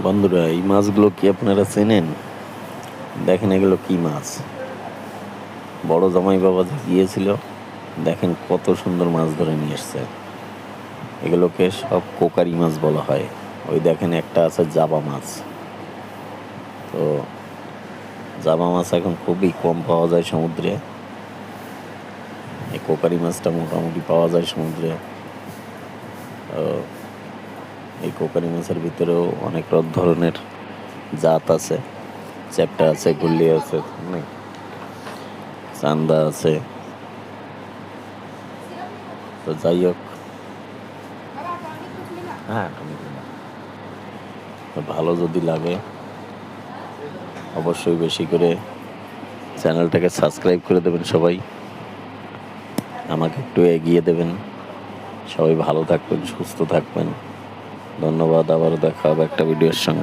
বন্ধুরা, এই মাছগুলো কি আপনারা চেনেন? দেখেন এগুলো কি মাছ। বড় জামাই বাবা যে গিয়েছিল, দেখেন কত সুন্দর মাছ ধরে নিয়ে এসছে। এগুলোকে সব কোকারি মাছ বলা হয়। ওই দেখেন একটা আছে জাবা মাছ। তো জাবা মাছ এখন খুবই কম পাওয়া যায় সমুদ্রে। এই কোকারি মাছটা মোটামুটি পাওয়া যায় সমুদ্রে। এই কোকারি মাছের ভিতরেও অনেক ধরনের জাত আছে। চ্যাপ্টা আছে, গুল্লি আছে, চান্দা আছে। তো যাই হোক, হ্যাঁ, তো ভালো যদি লাগে অবশ্যই বেশি করে চ্যানেলটাকে সাবস্ক্রাইব করে দেবেন। সবাই আমাকে একটু এগিয়ে দেবেন। সবাই ভালো থাকবেন, সুস্থ থাকবেন। ধন্যবাদ। আবারও দেখা হবে একটা ভিডিওর সঙ্গে।